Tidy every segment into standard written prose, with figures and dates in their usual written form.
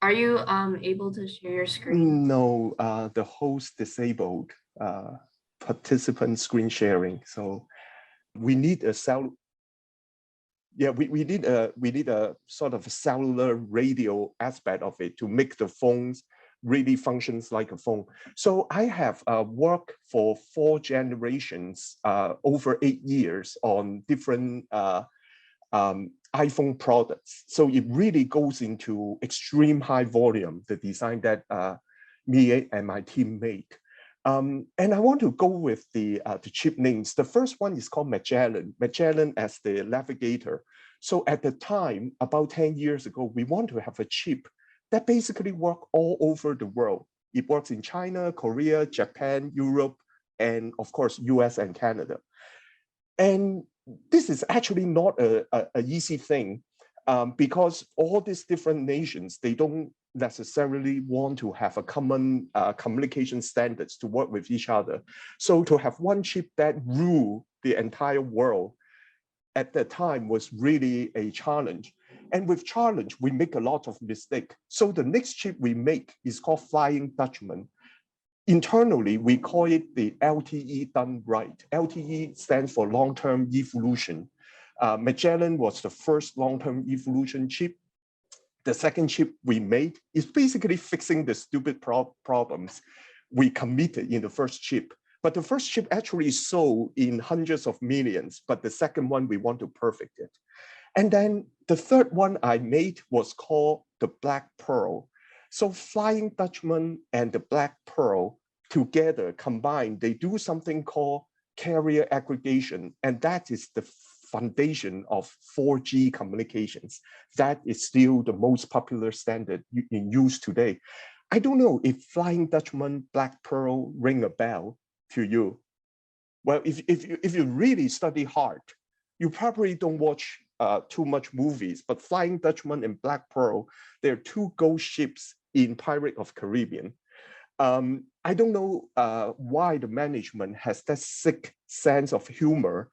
Are you able to share your screen? No, the host disabled participant screen sharing. So we need a we need a sort of a cellular radio aspect of it to make the phones really functions like a phone. So I have worked for 4 generations, over 8 years on different iPhone products. So it really goes into extreme high volume, the design that me and my team make. And I want to go with the chip names. The first one is called Magellan as the navigator. So at the time, about 10 years ago, we want to have a chip that basically works all over the world. It works in China, Korea, Japan, Europe, and of course, US and Canada. And this is actually not an easy thing because all these different nations, they don't necessarily want to have a common communication standards to work with each other. So to have one chip that rule the entire world at that time was really a challenge. And with challenge, we make a lot of mistake. So the next chip we make is called Flying Dutchman. Internally, we call it the LTE done right. LTE stands for long-term evolution. Magellan was the first long-term evolution chip. The second chip we made is basically fixing the stupid problems we committed in the first chip. But the first chip actually sold in hundreds of millions, but the second one, we want to perfect it. And then the third one I made was called the Black Pearl. So Flying Dutchman and the Black Pearl together combined, they do something called carrier aggregation. And that is the foundation of 4G communications. That is still the most popular standard in use today. I don't know if Flying Dutchman, Black Pearl ring a bell to you. Well, if you really study hard, you probably don't watch too much movies, but Flying Dutchman and Black Pearl, they're 2 ghost ships in Pirate of Caribbean. I don't know why the management has that sick sense of humor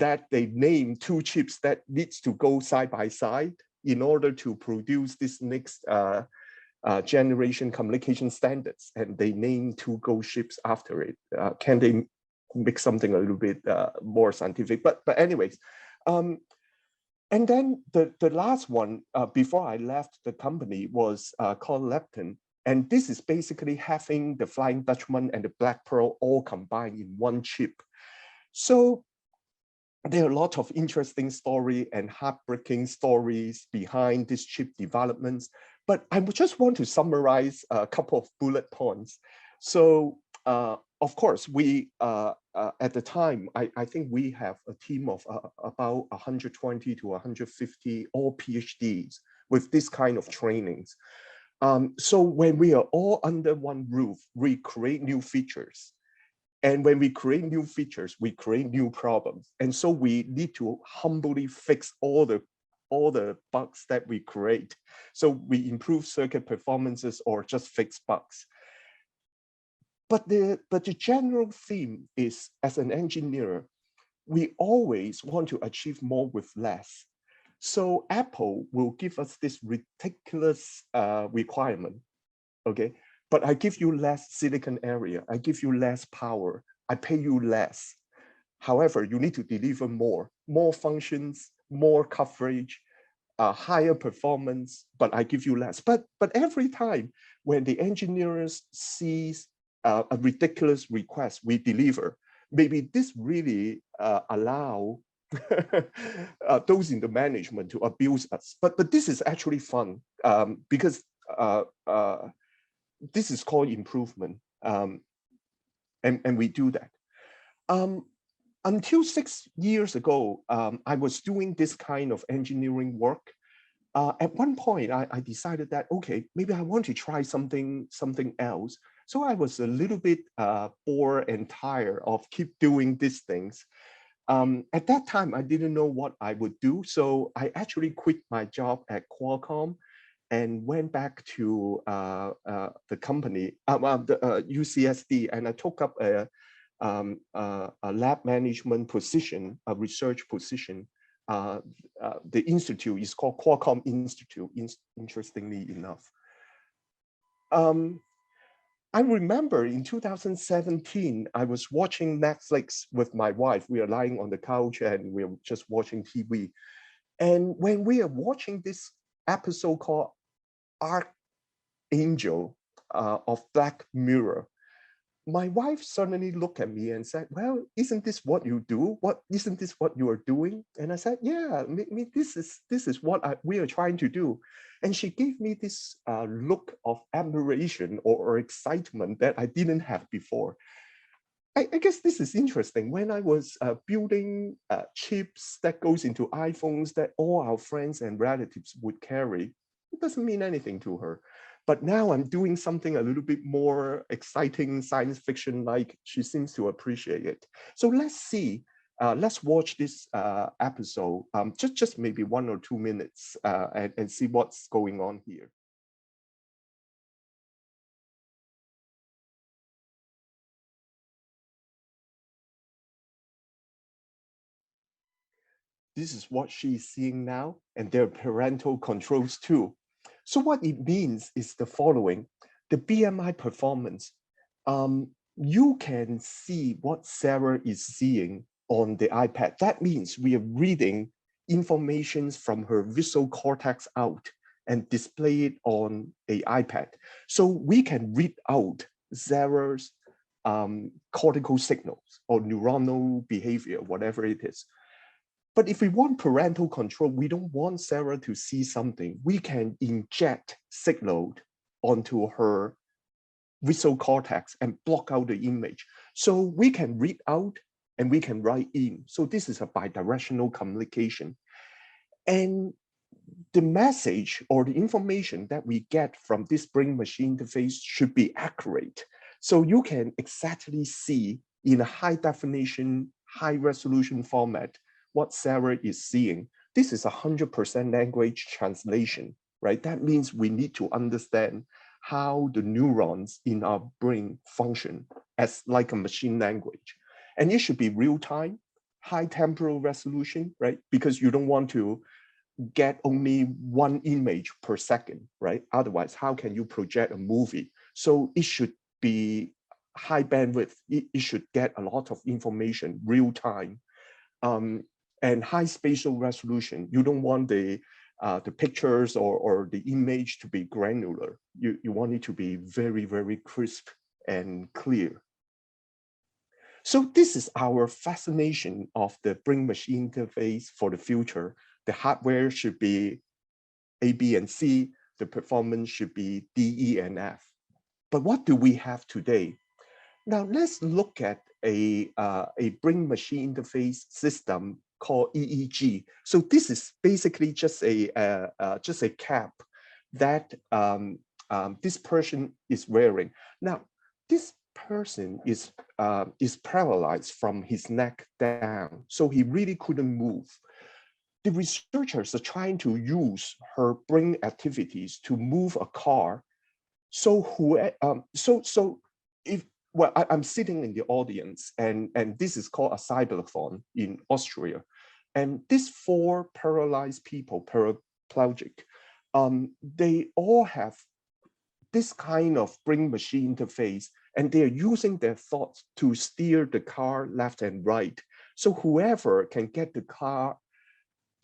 that they name 2 chips that needs to go side by side in order to produce this next generation communication standards, and they name 2 ghost ships after it. Can they make something a little bit more scientific? But anyways, and then the last one before I left the company was called Lepton. And this is basically having the Flying Dutchman and the Black Pearl all combined in one chip. So there are a lot of interesting stories and heartbreaking stories behind this chip developments. But I just want to summarize a couple of bullet points. So of course, we at the time, I think we have a team of about 120 to 150 all PhDs with this kind of trainings. So when we are all under one roof, we create new features. And when we create new features, we create new problems. And so we need to humbly fix all the bugs that we create. So we improve circuit performances or just fix bugs. But the general theme is, as an engineer, we always want to achieve more with less. So Apple will give us this ridiculous requirement, okay? But I give you less silicon area, I give you less power, I pay you less. However, you need to deliver more functions, more coverage, higher performance, but I give you less. But every time when the engineers sees a ridiculous request, we deliver. Maybe this really allow those in the management to abuse us. But this is actually fun because this is called improvement, and we do that. Until 6 years ago, I was doing this kind of engineering work. At one point, I decided that, okay, maybe I want to try something else. So I was a little bit bored and tired of keep doing these things. At that time, I didn't know what I would do. So I actually quit my job at Qualcomm and went back to the company, the UCSD, and I took up a lab management position, a research position. The institute is called Qualcomm Institute, interestingly enough. I remember in 2017, I was watching Netflix with my wife. We are lying on the couch and we are just watching TV. And when we are watching this episode called Archangel of Black Mirror, my wife suddenly looked at me and said, well, isn't this what you do? Isn't this what you are doing? And I said, yeah, this is what we are trying to do. And she gave me this look of admiration or excitement that I didn't have before. I guess this is interesting. When I was building chips that goes into iPhones that all our friends and relatives would carry, it doesn't mean anything to her. But now I'm doing something a little bit more exciting, science fiction like. She seems to appreciate it. So let's see. Let's watch this episode, just maybe 1 or 2 minutes and see what's going on here. This is what she's seeing now, and there are parental controls too. So what it means is the following: the BMI performance. You can see what Sarah is seeing on the iPad. That means we are reading information from her visual cortex out and display it on a iPad. So we can read out Sarah's cortical signals or neuronal behavior, whatever it is. But if we want parental control, we don't want Sarah to see something. We can inject signal onto her visual cortex and block out the image. So we can read out and we can write in. So this is a bidirectional communication. And the message or the information that we get from this brain-machine interface should be accurate. So you can exactly see in a high definition, high resolution format what Sarah is seeing. This is 100% language translation, right? That means we need to understand how the neurons in our brain function as like a machine language. And it should be real time, high temporal resolution, right? Because you don't want to get only one image per second, right? Otherwise, how can you project a movie? So it should be high bandwidth. It should get a lot of information real time. And high spatial resolution. You don't want the pictures or the image to be granular. You want it to be very, very crisp and clear. So this is our fascination of the brain-machine interface for the future. The hardware should be A, B, and C. The performance should be D, E, and F. But what do we have today? Now let's look at a brain-machine interface system called EEG. So this is basically just a cap that this person is wearing. Now, this person is paralyzed from his neck down, so he really couldn't move. The researchers are trying to use her brain activities to move a car. So if well, I'm sitting in the audience, and this is called a Cybathlon in Austria. And these 4 paralyzed people, paraplegic, they all have this kind of brain-machine interface, and they are using their thoughts to steer the car left and right. So whoever can get the car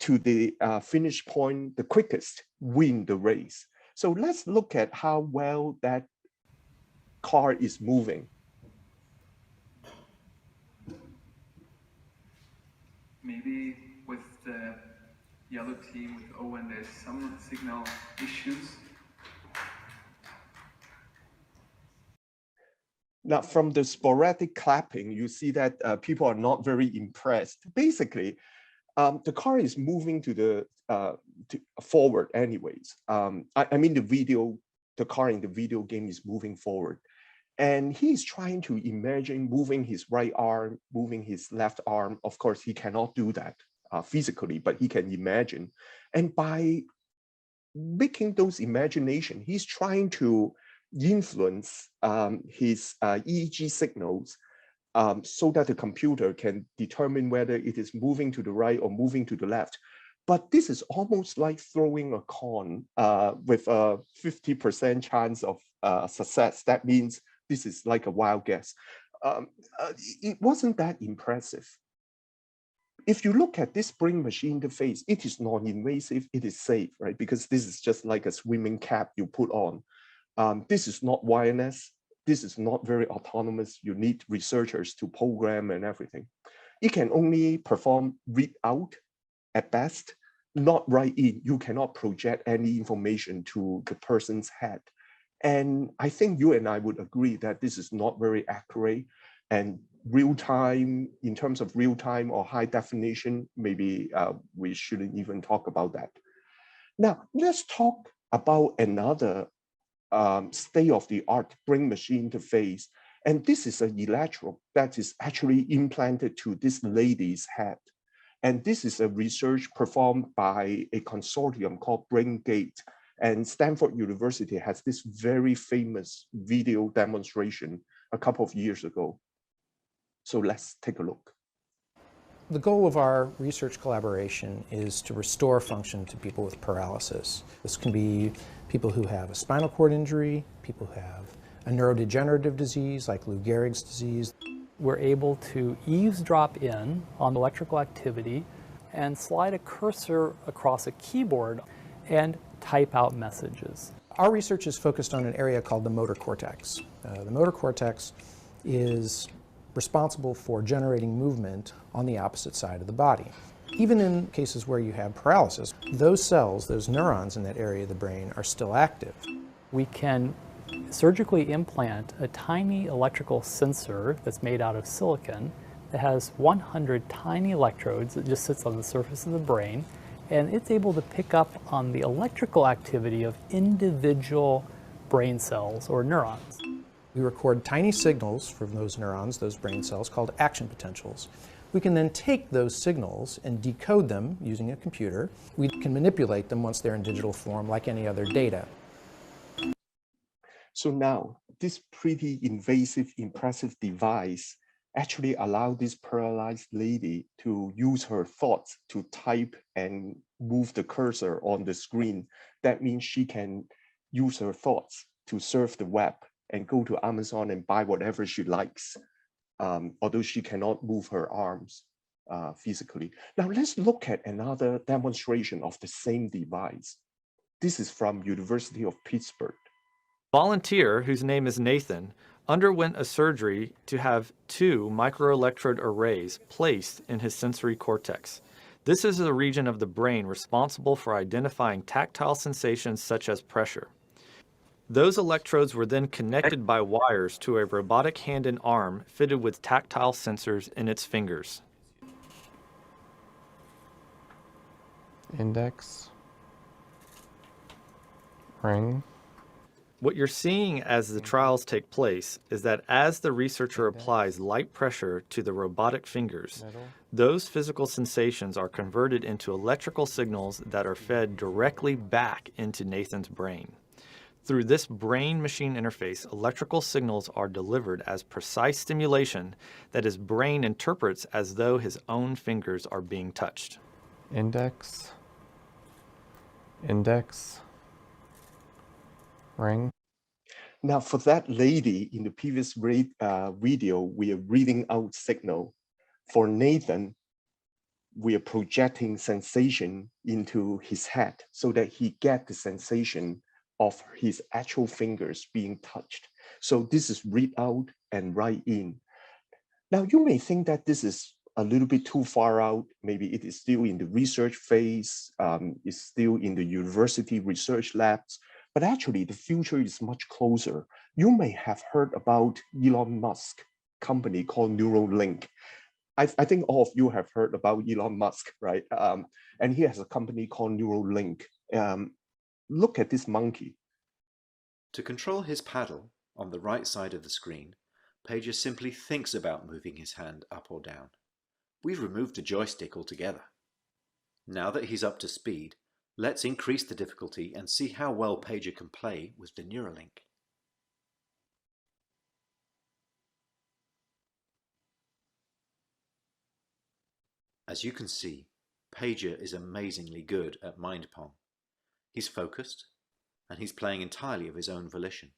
to the finish point the quickest win the race. So let's look at how well that car is moving. Maybe with the yellow team with Owen, there's some signal issues. Now, from the sporadic clapping, you see that people are not very impressed. Basically, the car is moving to the forward anyways. I mean, the car in the video game is moving forward. And he's trying to imagine moving his right arm, moving his left arm. Of course, he cannot do that physically, but he can imagine. And by making those imagination, he's trying to influence his EEG signals so that the computer can determine whether it is moving to the right or moving to the left. But this is almost like throwing a coin with a 50% chance of success. That means this is like a wild guess. It wasn't that impressive. If you look at this brain-machine interface, it is non-invasive, it is safe, right? Because this is just like a swimming cap you put on. This is not wireless. This is not very autonomous. You need researchers to program and everything. It can only perform read out at best, not write in. You cannot project any information to the person's head. And I think you and I would agree that this is not very accurate, and real time, in terms of real time or high definition, maybe we shouldn't even talk about that. Now, let's talk about another state-of-the-art brain-machine interface. And this is an electrode that is actually implanted to this lady's head. And this is a research performed by a consortium called BrainGate. And Stanford University has this very famous video demonstration a couple of years ago. So let's take a look. The goal of our research collaboration is to restore function to people with paralysis. This can be people who have a spinal cord injury, people who have a neurodegenerative disease like Lou Gehrig's disease. We're able to eavesdrop in on electrical activity and slide a cursor across a keyboard and type out messages. Our research is focused on an area called the motor cortex. The motor cortex is responsible for generating movement on the opposite side of the body. Even in cases where you have paralysis, those cells, those neurons in that area of the brain are still active. We can surgically implant a tiny electrical sensor that's made out of silicon that has 100 tiny electrodes that just sits on the surface of the brain, and it's able to pick up on the electrical activity of individual brain cells or neurons. We record tiny signals from those neurons, those brain cells, called action potentials. We can then take those signals and decode them using a computer. We can manipulate them once they're in digital form like any other data. So now, this pretty invasive, impressive device actually allowed this paralyzed lady to use her thoughts to type and move the cursor on the screen. That means she can use her thoughts to surf the web and go to Amazon and buy whatever she likes, although she cannot move her arms physically. Now let's look at another demonstration of the same device. This is from University of Pittsburg. Volunteer, whose name is Nathan, underwent a surgery to have 2 microelectrode arrays placed in his sensory cortex. This is a region of the brain responsible for identifying tactile sensations such as pressure. Those electrodes were then connected by wires to a robotic hand and arm fitted with tactile sensors in its fingers. Index, ring. What you're seeing as the trials take place is that as the researcher applies light pressure to the robotic fingers, those physical sensations are converted into electrical signals that are fed directly back into Nathan's brain. Through this brain-machine interface, electrical signals are delivered as precise stimulation that his brain interprets as though his own fingers are being touched. Index, index, ring. Now for that lady in the previous video, we are reading out signal. For Nathan, we are projecting sensation into his head so that he gets the sensation of his actual fingers being touched. So this is read out and write in. Now you may think that this is a little bit too far out. Maybe it is still in the research phase, it's still in the university research labs, but actually the future is much closer. You may have heard about Elon Musk company called Neuralink. I think all of you have heard about Elon Musk, right? And he has a company called Neuralink. Look at this monkey. To control his paddle on the right side of the screen, Pager simply thinks about moving his hand up or down. We've removed the joystick altogether. Now that he's up to speed, let's increase the difficulty and see how well Pager can play with the Neuralink. As you can see, pager is amazingly good at mind pong. He's focused, and he's playing entirely of his own volition.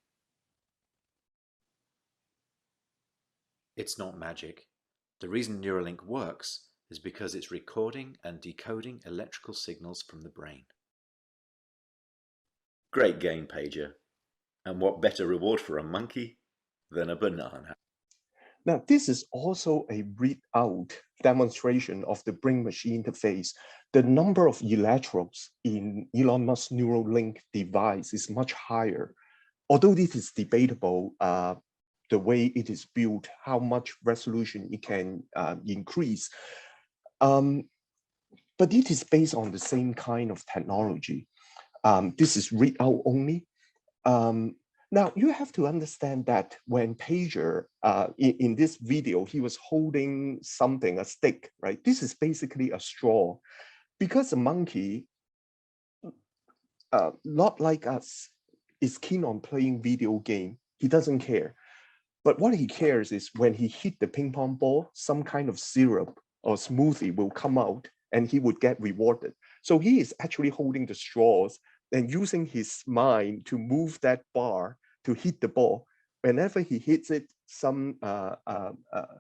It's not magic. The reason Neuralink works is because it's recording and decoding electrical signals from the brain. Great game, pager. And what better reward for a monkey than a banana? Now, this is also a readout demonstration of the brain-machine interface. The number of electrodes in Elon Musk's Neuralink device is much higher. Although it is debatable the way it is built, how much resolution it can increase. But it is based on the same kind of technology. This is readout only. Now, you have to understand that when pager, in this video, he was holding something, a stick, right? This is basically a straw. Because the monkey, not like us, is keen on playing video game, he doesn't care. But what he cares is when he hit the ping pong ball, some kind of syrup or smoothie will come out and he would get rewarded. So he is actually holding the straws and using his mind to move that bar to hit the ball. Whenever he hits it, some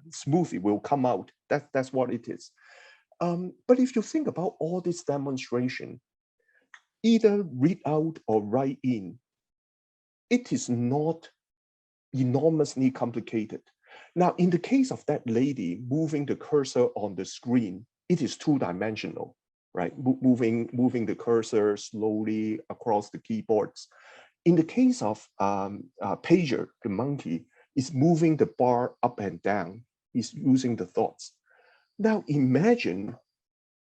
smoothie will come out. That's what it is. But if you think about all this demonstration, either read out or write in, it is not enormously complicated. Now, in the case of that lady moving the cursor on the screen, it is two-dimensional, right? Moving the cursor slowly across the keyboards. In the case of pager, the monkey, is moving the bar up and down. He's using the thoughts. Now, imagine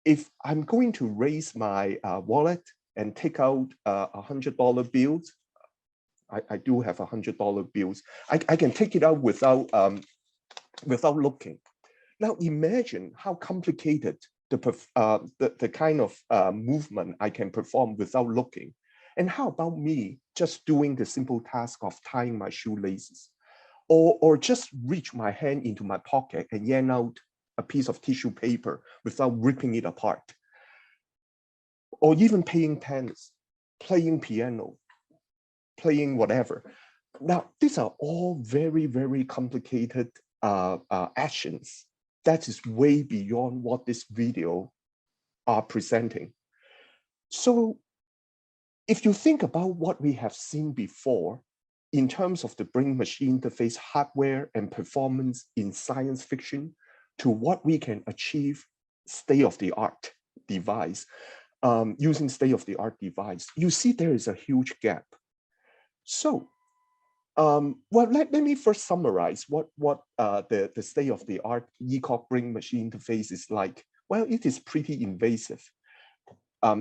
if I'm going to raise my wallet and take out $100 bills. I do have $100 bills. I can take it out without looking. Now imagine how complicated the kind of movement I can perform without looking. And how about me just doing the simple task of tying my shoelaces, or just reach my hand into my pocket and yank out a piece of tissue paper without ripping it apart, or even playing tennis, playing piano, playing whatever. Now, these are all very, very complicated actions. That is way beyond what this video are presenting. So if you think about what we have seen before in terms of the brain-machine interface hardware and performance in science fiction to what we can achieve state-of-the-art device, using state-of-the-art device, you see there is a huge gap. So, well, let me first summarize what the state-of-the-art ECOG brain-machine interface is like. Well, it is pretty invasive.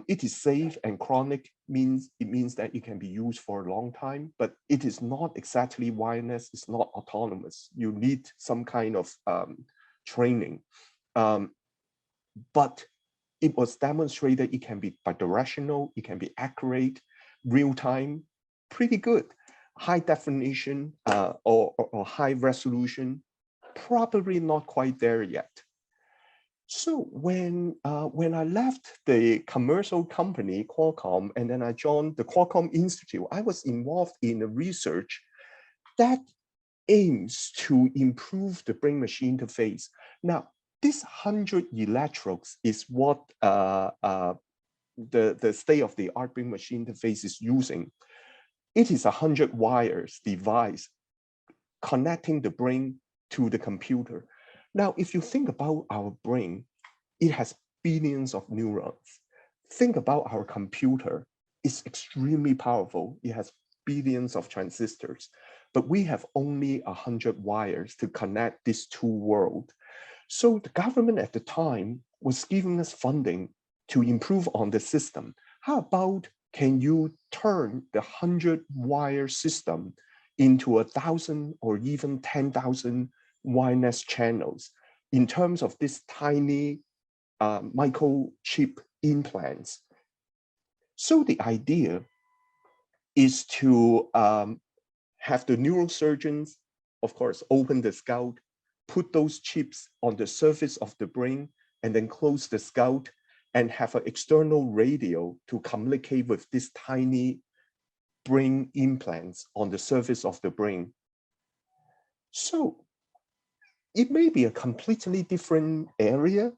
It is safe and chronic, it means that it can be used for a long time, but it is not exactly wireless, it's not autonomous. You need some kind of training. But it was demonstrated it can be bidirectional, it can be accurate, real-time, pretty good. High definition or high resolution, probably not quite there yet. So when I left the commercial company, Qualcomm, and then I joined the Qualcomm Institute, I was involved in a research that aims to improve the brain-machine interface. Now, this 100 electrodes is what the state-of-the-art brain-machine interface is using. It is 100 wires device connecting the brain to the computer. Now, if you think about our brain, it has billions of neurons. Think about our computer. It's extremely powerful. It has billions of transistors, but we have only 100 wires to connect these two worlds. So the government at the time was giving us funding to improve on the system. How about can you turn the 100 wire system into 1,000 or even 10,000 wireless channels in terms of this tiny microchip implants? So the idea is to have the neurosurgeons, of course, open the scalp, put those chips on the surface of the brain, and then close the scalp and have an external radio to communicate with these tiny brain implants on the surface of the brain. So it may be a completely different area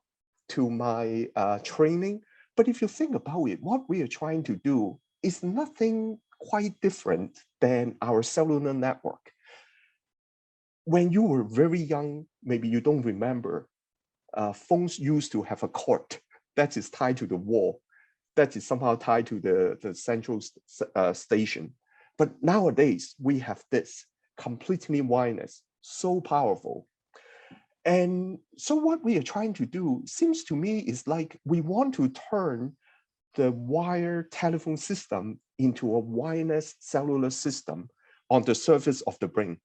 to my training, but if you think about it, what we are trying to do is nothing quite different than our cellular network. When you were very young, maybe you don't remember, phones used to have a cord that is tied to the wall, that is somehow tied to the central station. But nowadays, we have this completely wireless, so powerful. And so what we are trying to do seems to me is like we want to turn the wired telephone system into a wireless cellular system on the surface of the brain.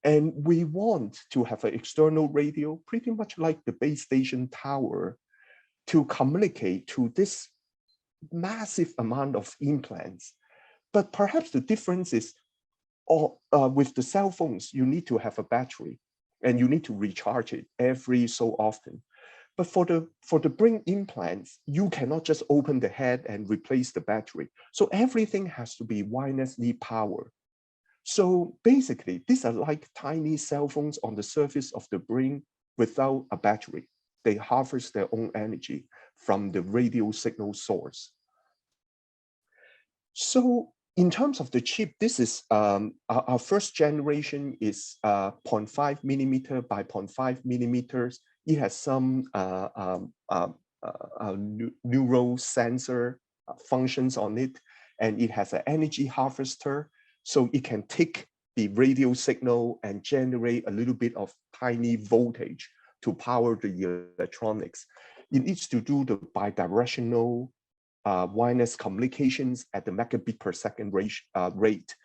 And we want to have an external radio, pretty much like the base station tower, to communicate to this massive amount of implants. But perhaps the difference is with the cell phones, you need to have a battery and you need to recharge it every so often. But for the brain implants, you cannot just open the head and replace the battery. So everything has to be wirelessly powered. So basically, these are like tiny cell phones on the surface of the brain without a battery. They harvest their own energy from the radio signal source. So in terms of the chip, this is our first generation is 0.5 millimeter by 0.5 millimeters. It has some neural sensor functions on it, and it has an energy harvester, so it can take the radio signal and generate a little bit of tiny voltage to power the electronics. It needs to do the bidirectional wireless communications at the megabit per second rate.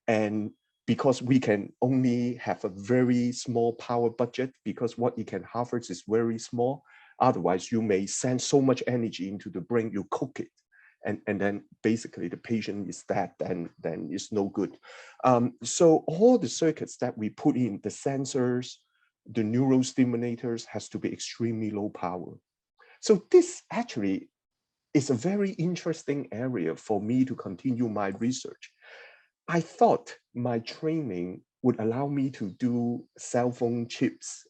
And because we can only have a very small power budget, because what it can harvest is very small, otherwise you may send so much energy into the brain, you cook it. And then basically the patient is dead, then it's no good. So all the circuits that we put in, the sensors, the neural stimulators has to be extremely low power. So this actually is a very interesting area for me to continue my research. I thought my training would allow me to do cell phone chips,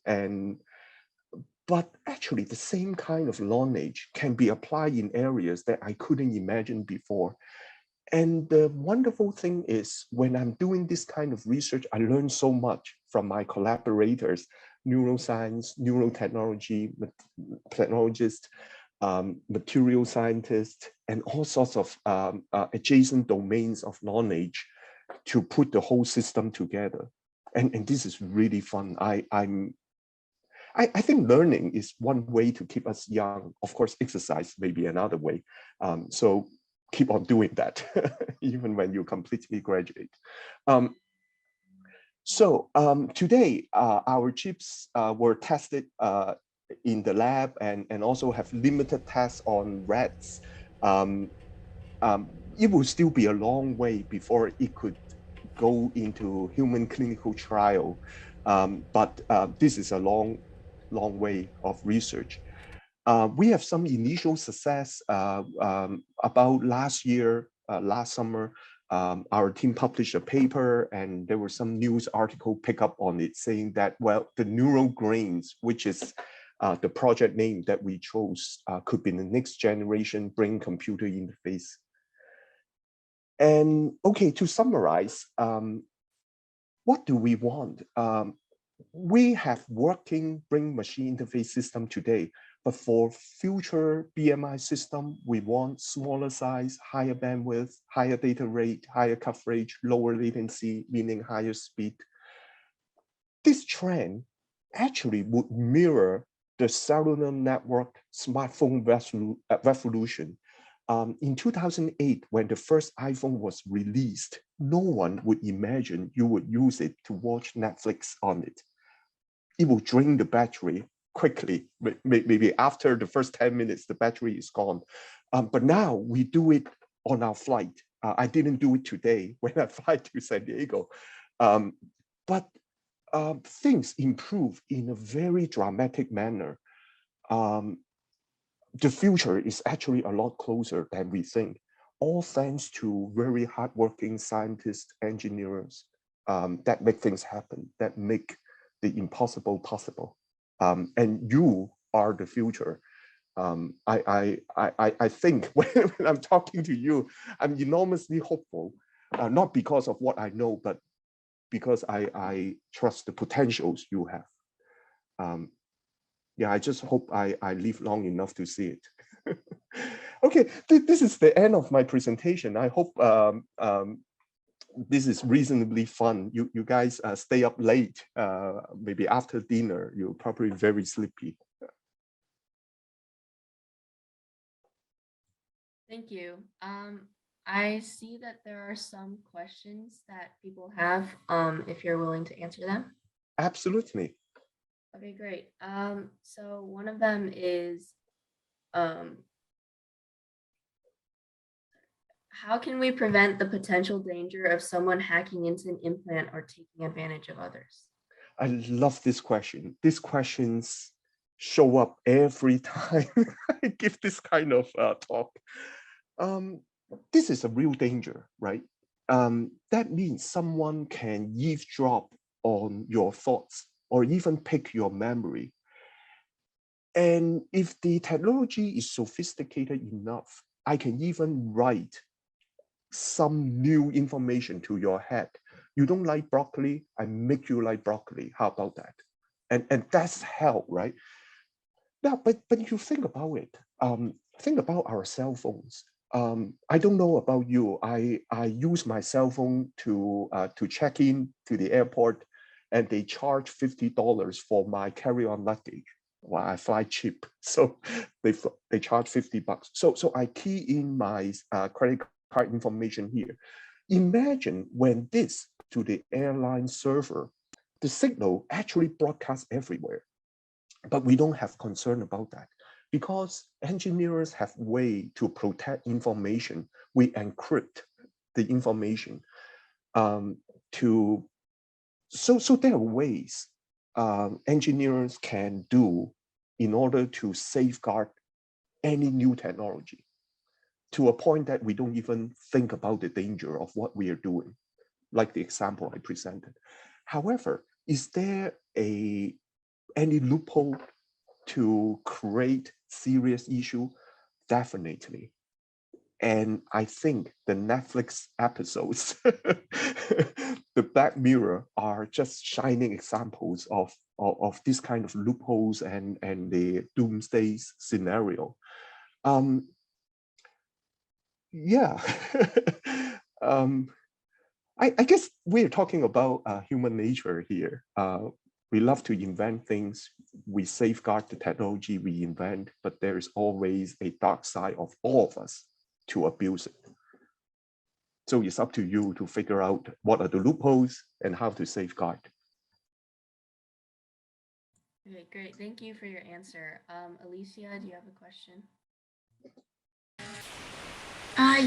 but actually the same kind of knowledge can be applied in areas that I couldn't imagine before. And the wonderful thing is when I'm doing this kind of research, I learn so much from my collaborators, neuroscience, neurotechnology, technologists, material scientists, and all sorts of adjacent domains of knowledge to put the whole system together. And this is really fun. I think learning is one way to keep us young. Of course, exercise may be another way. So keep on doing that, even when you completely graduate. Today, our chips were tested in the lab and also have limited tests on rats. It will still be a long way before it could go into human clinical trial. But this is a long way of research. We have some initial success about last year, last summer. Our team published a paper and there were some news article pick up on it saying that, well, the Neurograins, which is the project name that we chose, could be the next generation brain-computer interface. And okay, to summarize, what do we want? We have working brain-machine interface system today, but for future BMI system, we want smaller size, higher bandwidth, higher data rate, higher coverage, lower latency, meaning higher speed. This trend actually would mirror the cellular network smartphone revolution. In 2008, when the first iPhone was released, no one would imagine you would use it to watch Netflix on it. It will drain the battery quickly. Maybe after the first 10 minutes, the battery is gone. But now we do it on our flight. I didn't do it today when I fly to San Diego. But things improve in a very dramatic manner. the future is actually a lot closer than we think, all thanks to very hardworking scientists, engineers that make things happen, that make the impossible possible. And you are the future. I think when I'm talking to you, I'm enormously hopeful, not because of what I know, but because I trust the potentials you have. Yeah, I just hope I live long enough to see it. Okay, this is the end of my presentation. I hope this is reasonably fun. You guys stay up late, maybe after dinner, you're probably very sleepy. Thank you. I see that there are some questions that people have, if you're willing to answer them. Absolutely. Okay, great. So one of them is, how can we prevent the potential danger of someone hacking into an implant or taking advantage of others? I love this question. These questions show up every time I give this kind of talk. This is a real danger, right? That means someone can eavesdrop on your thoughts or even pick your memory. And if the technology is sophisticated enough, I can even write some new information to your head. You don't like broccoli, I make you like broccoli. How about that? And that's hell, right? Now, but you think about it. Think about our cell phones. I don't know about you. I use my cell phone to check in to the airport, and they charge $50 for my carry-on luggage. Well, I fly cheap, so they charge $50. So I key in my credit card information here. Imagine when this to the airline server, the signal actually broadcasts everywhere, but we don't have concern about that because engineers have way to protect information. We encrypt the information so there are ways engineers can do in order to safeguard any new technology to a point that we don't even think about the danger of what we are doing, like the example I presented. However, is there any loophole to create serious issue? Definitely. And I think the Netflix episodes, the Black Mirror, are just shining examples of this kind of loopholes and the doomsday scenario. Yeah. I guess we're talking about human nature here. We love to invent things. We safeguard the technology we invent, but there is always a dark side of all of us to abuse it. So it's up to you to figure out what are the loopholes and how to safeguard. Okay, great. Thank you for your answer. Alicia, do you have a question?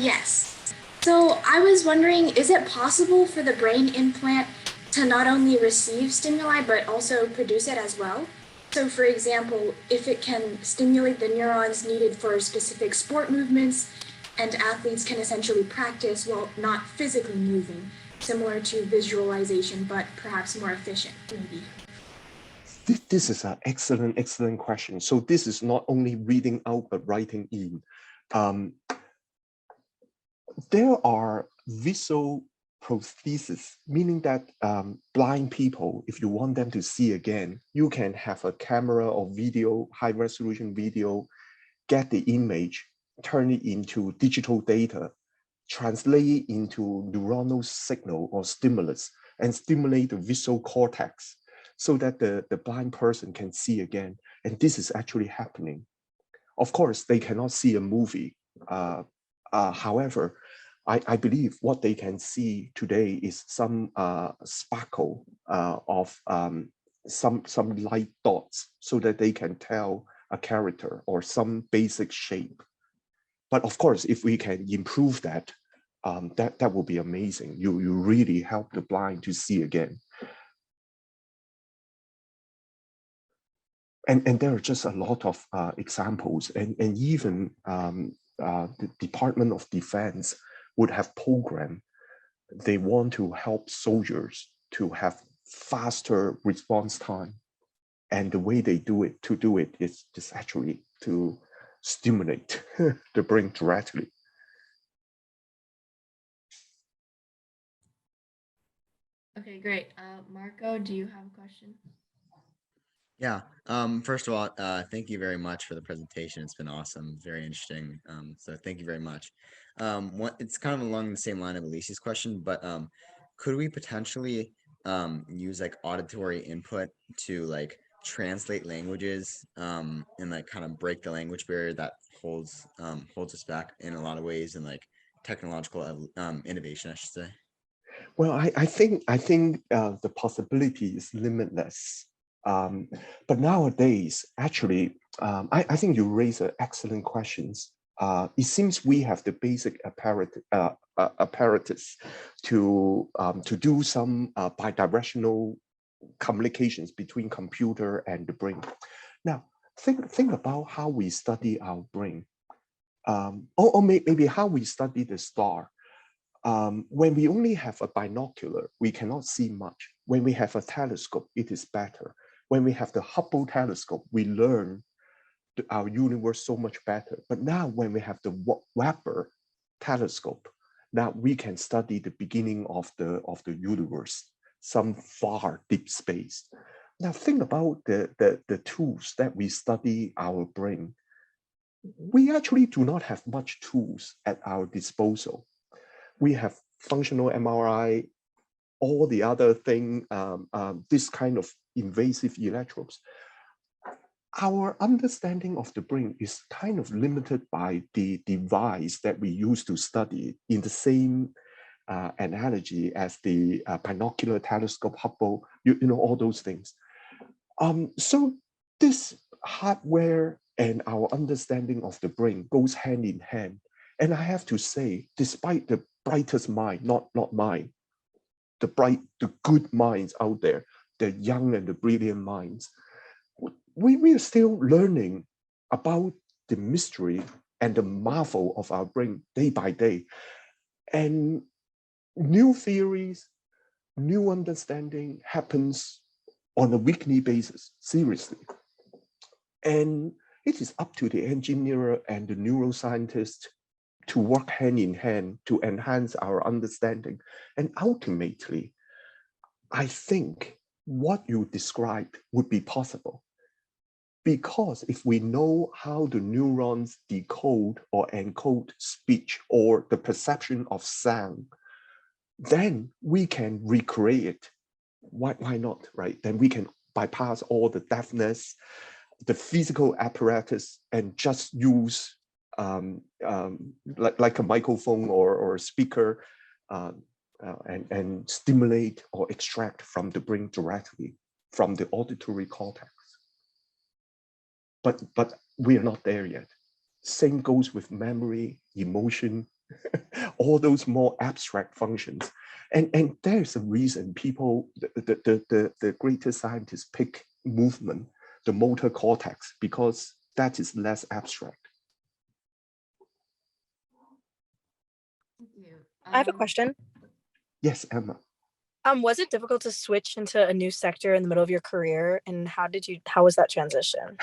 Yes. So I was wondering, is it possible for the brain implant to not only receive stimuli, but also produce it as well? So for example, if it can stimulate the neurons needed for specific sport movements, and athletes can essentially practice while not physically moving, similar to visualization, but perhaps more efficient, maybe. This is an excellent question. So this is not only reading out, but writing in. There are visual prosthesis, meaning that blind people, if you want them to see again, you can have a camera or video, high resolution video, get the image, turn it into digital data, translate it into neuronal signal or stimulus, and stimulate the visual cortex so that the blind person can see again. And this is actually happening. Of course, they cannot see a movie. However, I believe what they can see today is some sparkle of some light dots so that they can tell a character or some basic shape. But of course, if we can improve that, that will be amazing. You really help the blind to see again. and there are just a lot of examples, and even the Department of Defense would have programmed. They want to help soldiers to have faster response time, and the way they do it is just actually to stimulate the brain directly. Okay, great. Marco, do you have a question? Yeah. First of all, thank you very much for the presentation. It's been awesome, very interesting. So thank you very much. It's kind of along the same line of Elise's question, but could we potentially use like auditory input to like translate languages and like kind of break the language barrier that holds us back in a lot of ways, and like technological innovation, I should say? Well, I think the possibility is limitless. But nowadays, actually, I think you raise excellent questions. It seems we have the basic apparatus to do some bidirectional communications between computer and the brain. Now, think about how we study our brain, or maybe how we study the star. When we only have a binocular, we cannot see much. When we have a telescope, it is better. When we have the Hubble telescope, we learn our universe so much better. But now when we have the Webber telescope, now we can study the beginning of the universe, some far deep space. Now think about the tools that we study our brain. We actually do not have much tools at our disposal. We have functional MRI, all the other thing, this kind of invasive electrodes. Our understanding of the brain is kind of limited by the device that we use to study, in the same analogy as the binocular telescope, Hubble, you know, all those things. So this hardware and our understanding of the brain goes hand in hand. And I have to say, despite the brightest mind, not mine, the good minds out there, the young and the brilliant minds, we are still learning about the mystery and the marvel of our brain day by day. And new theories, new understanding happens on a weekly basis, seriously. And it is up to the engineer and the neuroscientist to work hand in hand to enhance our understanding. And ultimately, I think what you described would be possible. Because if we know how the neurons decode or encode speech or the perception of sound, then we can recreate it. Why not, right? Then we can bypass all the deafness, the physical apparatus, and just use like a microphone or a speaker, and stimulate or extract from the brain directly from the auditory cortex. But we are not there yet. Same goes with memory, emotion, all those more abstract functions. And there's a reason people, the greatest scientists pick movement, the motor cortex, because that is less abstract. Thank you. I have a question. Yes, Emma. Was it difficult to switch into a new sector in the middle of your career, and how was that transition?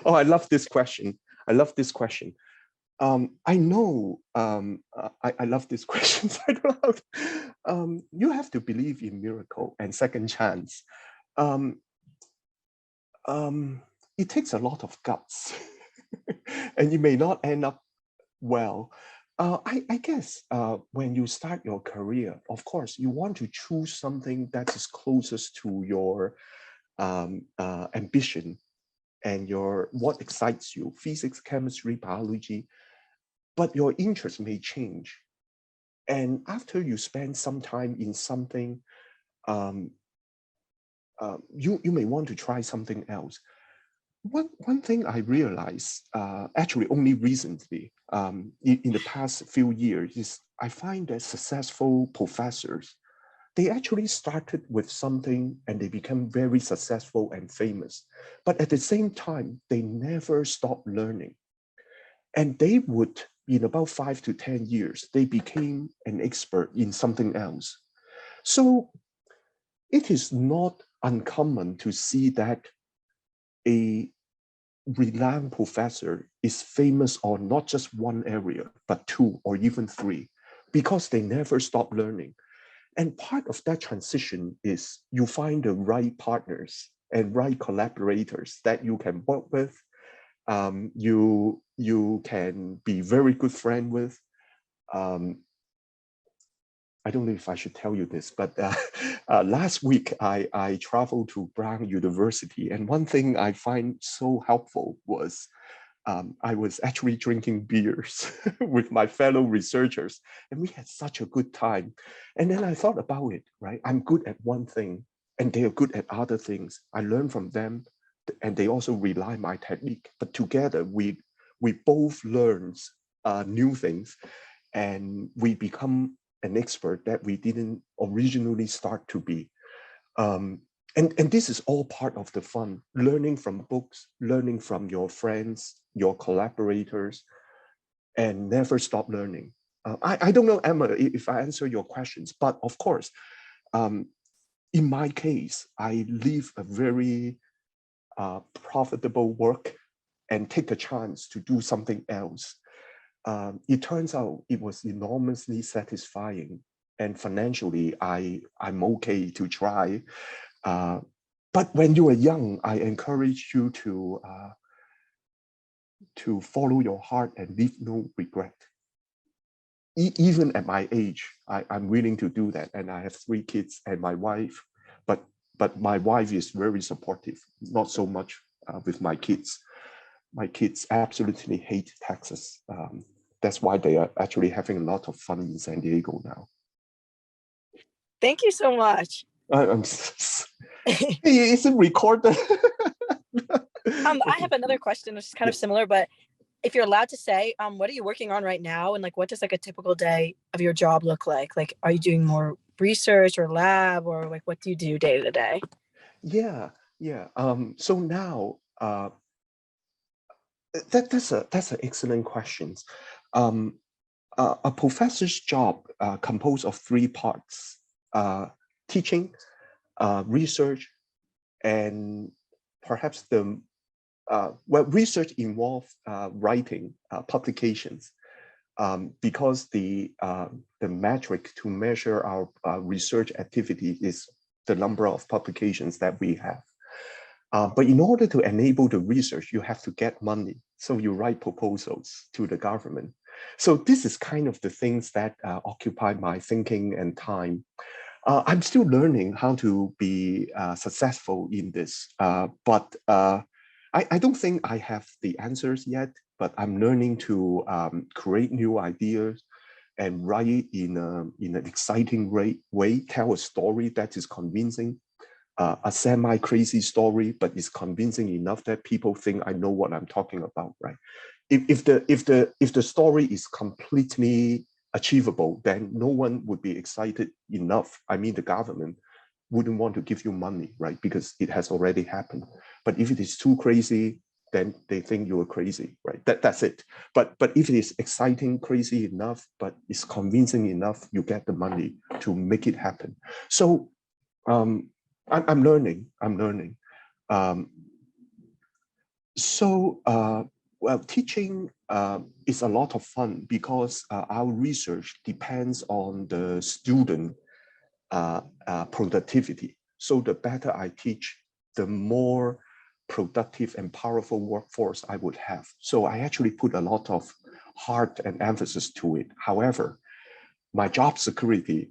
Oh, I love this question. I love this question. I know, I love these questions. I don't know. You have to believe in miracle and second chance. It takes a lot of guts and you may not end up well. I guess when you start your career, of course, you want to choose something that is closest to your ambition and what excites you, physics, chemistry, biology, but your interest may change. And after you spend some time in something, you may want to try something else. One thing I realized, actually only recently, in the past few years, is I find that successful professors, they actually started with something and they became very successful and famous. But at the same time, they never stopped learning. And they would, in about 5 to 10 years, they became an expert in something else. So it is not uncommon to see that a renowned professor is famous on not just one area, but 2 or even 3, because they never stop learning. And part of that transition is you find the right partners and right collaborators that you can work with. You can be very good friend with. I don't know if I should tell you this, but last week I traveled to Brown University, and one thing I find so helpful was I was actually drinking beers with my fellow researchers, and we had such a good time. And then I thought about it, right? I'm good at one thing, and they are good at other things. I learn from them, and they also rely on my technique. But together, we both learn new things, and we become an expert that we didn't originally start to be. And this is all part of the fun, learning from books, learning from your friends, your collaborators, and never stop learning. I don't know, Emma, if I answer your questions, but of course, in my case, I leave a very profitable work and take a chance to do something else. It turns out it was enormously satisfying, and financially, I'm okay to try. But when you are young, I encourage you to follow your heart and leave no regret. Even at my age, I'm willing to do that, and I have 3 kids and my wife. But my wife is very supportive, not so much with my kids. My kids absolutely hate Texas. That's why they are actually having a lot of fun in San Diego now. Thank you so much. Is it recorded? I have another question, which is kind of similar, but if you're allowed to say, what are you working on right now? And like, what does like a typical day of your job look like? Like, are you doing more research or lab, or like, what do you do day to day? Yeah. So now, that's an excellent question. A professor's job composed of 3 parts: teaching, research, and perhaps research involves writing publications, because the metric to measure our research activity is the number of publications that we have. But in order to enable the research, you have to get money. So you write proposals to the government. So this is kind of the things that occupy my thinking and time. I'm still learning how to be successful in this, but I don't think I have the answers yet, but I'm learning to create new ideas and write in an exciting way, tell a story that is convincing, a semi-crazy story, but is convincing enough that people think I know what I'm talking about, right? If the story is completely achievable, then no one would be excited enough. I mean, the government wouldn't want to give you money, right? Because it has already happened. But if it is too crazy, then they think you're crazy, right? That's it. But if it is exciting, crazy enough, but it's convincing enough, you get the money to make it happen. So I'm learning. Well, teaching is a lot of fun because our research depends on the student productivity. So the better I teach, the more productive and powerful workforce I would have. So I actually put a lot of heart and emphasis to it. However, my job security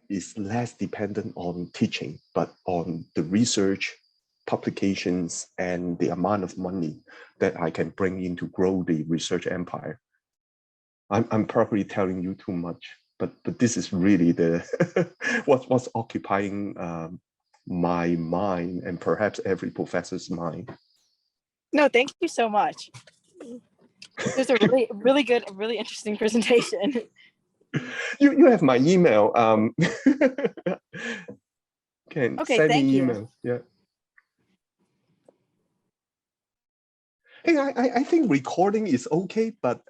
is less dependent on teaching, but on the research, publications, and the amount of money that I can bring in to grow the research empire. I'm probably telling you too much, but this is really the what's occupying my mind and perhaps every professor's mind. No, thank you so much. It was a really good, really interesting presentation. You have my email. Can Okay, send thank me you. email. Yeah. Hey, I think recording is okay, but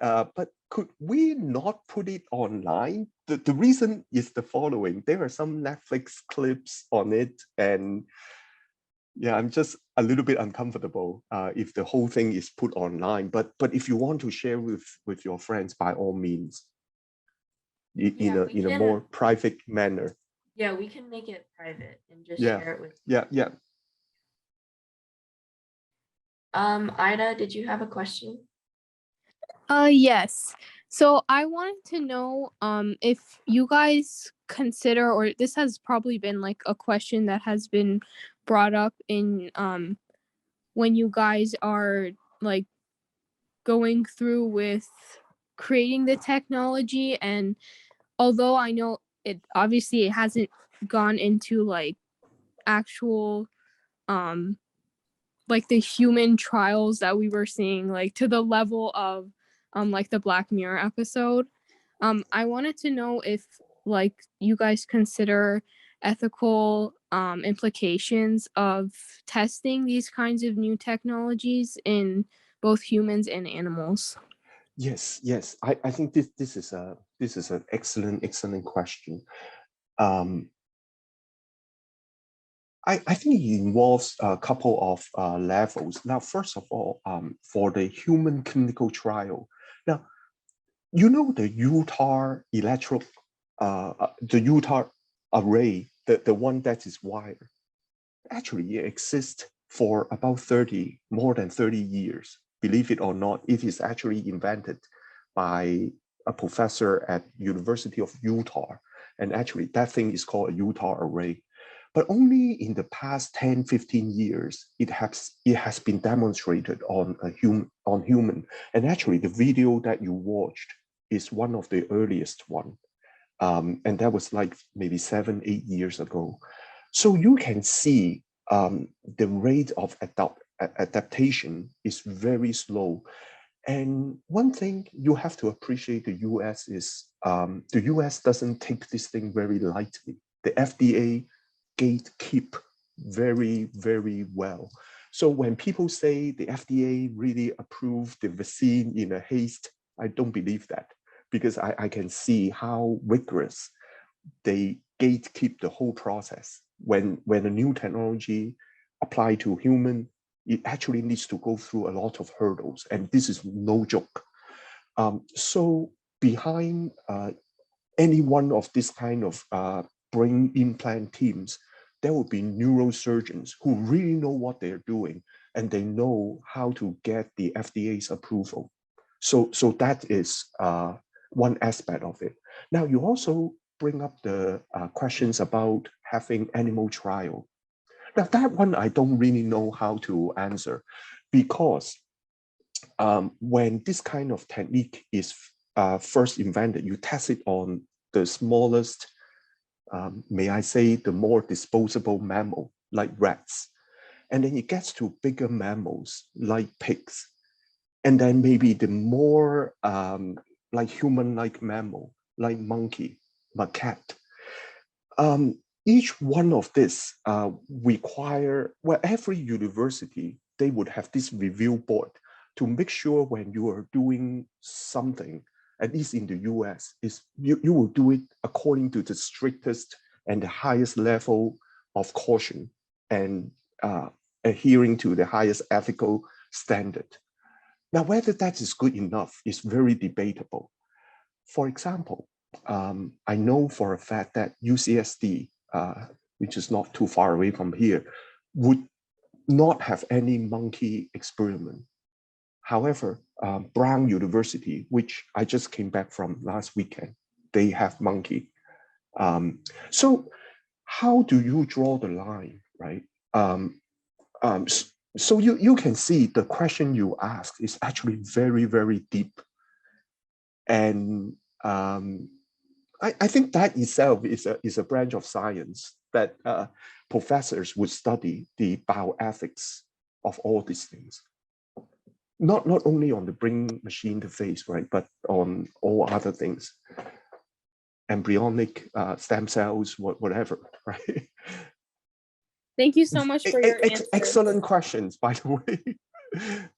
could we not put it online? The reason is the following. There are some Netflix clips on it, and yeah, I'm just a little bit uncomfortable if the whole thing is put online. But if you want to share with your friends, by all means, in a more private manner. Yeah, we can make it private and just Yeah, share it with. yeah. Ida, did you have a question? Yes. So I wanted to know if you guys consider, or this has probably been like a question that has been brought up in when you guys are like going through with creating the technology, and although I know it obviously it hasn't gone into like actual like the human trials that we were seeing, like to the level of like the Black Mirror episode. I wanted to know if like you guys consider ethical implications of testing these kinds of new technologies in both humans and animals. Yes. I think this is an excellent question. I think it involves a couple of levels. Now, first of all, for the human clinical trial, now, you know the Utah array, the one that is wired, actually it exists for about more than 30 years. Believe it or not, it is actually invented by a professor at University of Utah. And actually that thing is called a Utah array. But only in the past 10, 15 years, it has been demonstrated on human. And actually the video that you watched is one of the earliest one. And that was like maybe 7, 8 years ago. So you can see the rate of adaptation is very slow. And one thing you have to appreciate the US is the US doesn't take this thing very lightly. The FDA gatekeep very, very well. So when people say the FDA really approved the vaccine in a haste, I don't believe that, because I can see how rigorous they gatekeep the whole process. When a new technology applied to human, it actually needs to go through a lot of hurdles, and this is no joke. So behind any one of this kind of brain implant teams, there will be neurosurgeons who really know what they're doing, and they know how to get the FDA's approval. So that is one aspect of it. Now, you also bring up the questions about having animal trial. Now, that one I don't really know how to answer, because when this kind of technique is first invented, you test it on the smallest, may I say, the more disposable mammal, like rats. And then it gets to bigger mammals, like pigs. And then maybe the more like human-like mammal, like monkey, macaque. Each one of this require, well, every university, they would have this review board to make sure when you are doing something, at least in the US, is you will do it according to the strictest and the highest level of caution, and adhering to the highest ethical standard. Now, whether that is good enough is very debatable. For example, I know for a fact that UCSD, which is not too far away from here, would not have any monkey experiment. However, Brown University, which I just came back from last weekend, they have monkey. So how do you draw the line, right? So you can see the question you ask is actually very, very deep. And I think that itself is a branch of science that professors would study the bioethics of all these things. Not only on the brain machine interface, right, but on all other things. embryonic stem cells, whatever, right? Thank you so much for your answers. Excellent questions, by the way. Are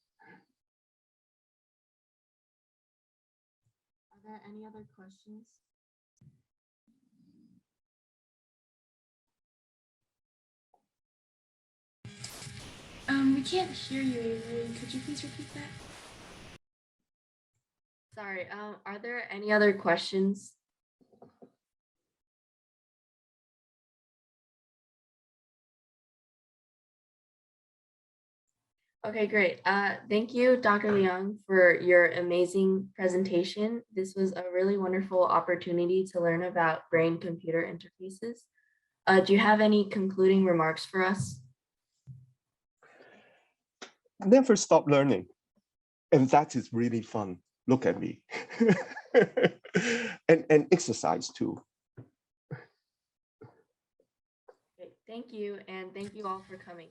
there any other questions? We can't hear you, Avery. Could you please repeat that? Sorry, are there any other questions? Okay, great. Thank you, Dr. Leung, for your amazing presentation. This was a really wonderful opportunity to learn about brain-computer interfaces. Do you have any concluding remarks for us? Never stop learning. And that is really fun. Look at me. and exercise too. Okay, thank you, and thank you all for coming.